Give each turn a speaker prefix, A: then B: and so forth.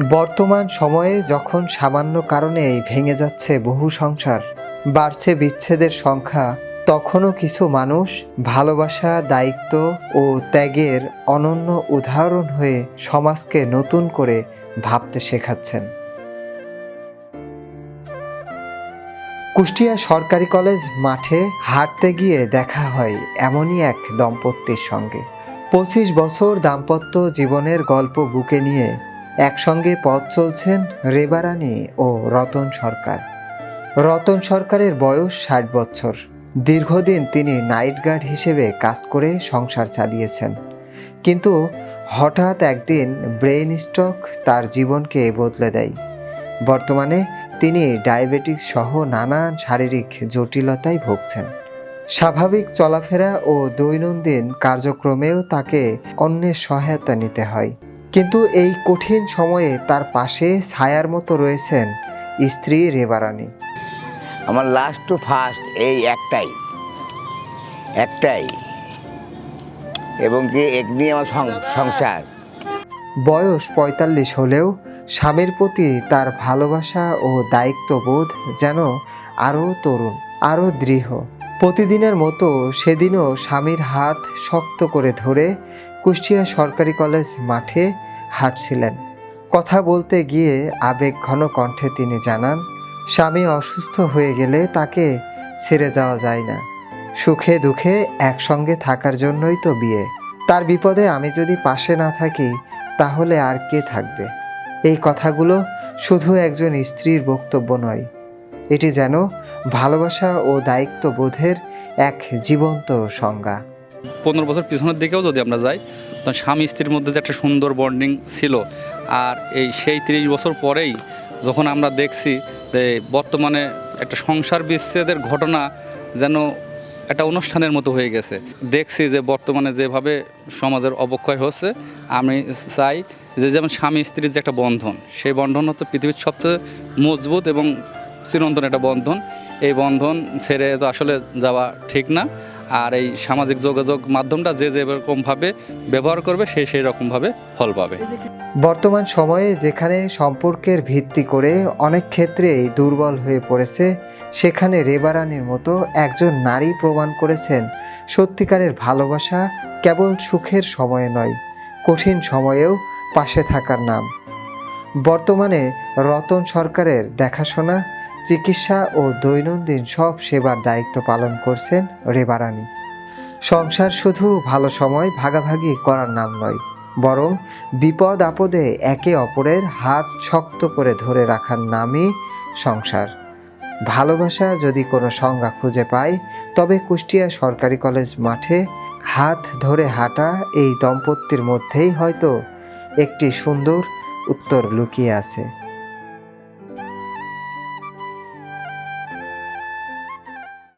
A: বর্তমান সময়ে যখন সামান্য কারণেই ভেঙে যাচ্ছে বহু সংসার, বাড়ছে বিচ্ছেদের সংখ্যা, তখনও কিছু মানুষ ভালোবাসা, দায়িত্ব ও ত্যাগের অনন্য উদাহরণ হয়ে সমাজকে নতুন করে ভাবতে শেখাচ্ছেন। কুষ্টিয়া সরকারি কলেজ মাঠে হাঁটতে গিয়ে দেখা হয় এমনই এক দম্পতির সঙ্গে। 25 বছর দাম্পত্য জীবনের গল্প বুকে নিয়ে একসঙ্গে পথ চলছেন রেবা রানী ও রতন সরকার। রতন সরকারের বয়স 60 বছর। দীর্ঘদিন তিনি নাইট গার্ড হিসেবে কাজ করে সংসার চালিয়েছেন, কিন্তু হঠাৎ একদিন ব্রেন স্ট্রোক তার জীবনকে বদলে দেয়। বর্তমানে তিনি ডায়াবেটিস সহ নানান শারীরিক জটিলতায় ভুগছেন। স্বাভাবিক চলাফেরা ও দৈনন্দিন কার্যক্রমেও তাকে অন্যের সহায়তা নিতে হয়। কিন্তু এই কঠিন সময়ে তার পাশে ছায়ার মতো রয়েছেন স্ত্রী রেবা রানী।
B: আমার লাস্ট টু ফার্স্ট এই একটাই এবং কি এক নিয়ে আমার সংসার।
A: বয়স 45 হলেও স্বামীর প্রতি তার ভালোবাসা ও দায়িত্ববোধ যেন আরও তরুণ, আরও দৃঢ়। প্রতিদিনের মতো সেদিনও স্বামীর হাত শক্ত করে ধরে কুষ্টিয়া সরকারি কলেজ মাঠে হাঁটছিলেন। কথা বলতে গিয়ে আবেগঘন কণ্ঠে তিনি জানান, স্বামী অসুস্থ হয়ে গেলে তাকে ছেড়ে যাওয়া যায় না। সুখে দুঃখে একসঙ্গে থাকার জন্যই তো বিয়ে। তার বিপদে আমি যদি পাশে না থাকি তাহলে আর কে থাকবে? এই কথাগুলো শুধু একজন স্ত্রীর বক্তব্য নয়, এটি যেন ভালোবাসা ও দায়িত্ববোধের এক জীবন্ত সংজ্ঞা।
C: 15 বছর পিছনের দিকেও যদি আমরা যাই, তো স্বামী স্ত্রীর মধ্যে যে একটা সুন্দর বন্ডিং ছিল, আর সেই 30 বছর পরেই যখন আমরা দেখছি যে বর্তমানে একটা সংসার বিচ্ছেদের ঘটনা যেন একটা অনুষ্ঠানের মতো হয়ে গেছে। দেখছি যে বর্তমানে যেভাবে সমাজের অবক্ষয় হচ্ছে, আমি চাই যে যেমন স্বামী স্ত্রীর যে একটা বন্ধন, সেই বন্ধন হচ্ছে পৃথিবীর সবচেয়ে মজবুত এবং চিরন্তন একটা বন্ধন। এই বন্ধন ছেড়ে তো আসলে যাওয়া ঠিক না। আর এই সামাজিক যোগাযোগ মাধ্যমটা যে যেরকমভাবে ব্যবহার করবে সেই রকমভাবে ফল পাবে।
A: বর্তমান সময়ে যেখানে সম্পর্কের ভিত্তি করে অনেক ক্ষেত্রেই দুর্বল হয়ে পড়েছে, সেখানে রেবা রানীর মতো একজন নারী প্রমাণ করেছেন সত্যিকারের ভালোবাসা কেবল সুখের সময়ে নয়, কঠিন সময়েও পাশে থাকার নাম। বর্তমানে রতন সরকারের দেখাশোনা, চিকিৎসা ও দৈনন্দিন সব সেবার দায়িত্ব পালন করছেন রেবা রানী। সংসার শুধু ভালো সময় ভাগাভাগি করার নাম নয়, বরং বিপদ আপদে একে অপরের হাত শক্ত করে ধরে রাখার নামই সংসার। ভালোবাসা যদি কোনো সংজ্ঞা খুঁজে পায়, তবে কুষ্টিয়া সরকারি কলেজ মাঠে হাত ধরে হাঁটা এই দম্পতির মধ্যেই হয়তো একটি সুন্দর উত্তর লুকিয়ে আছে।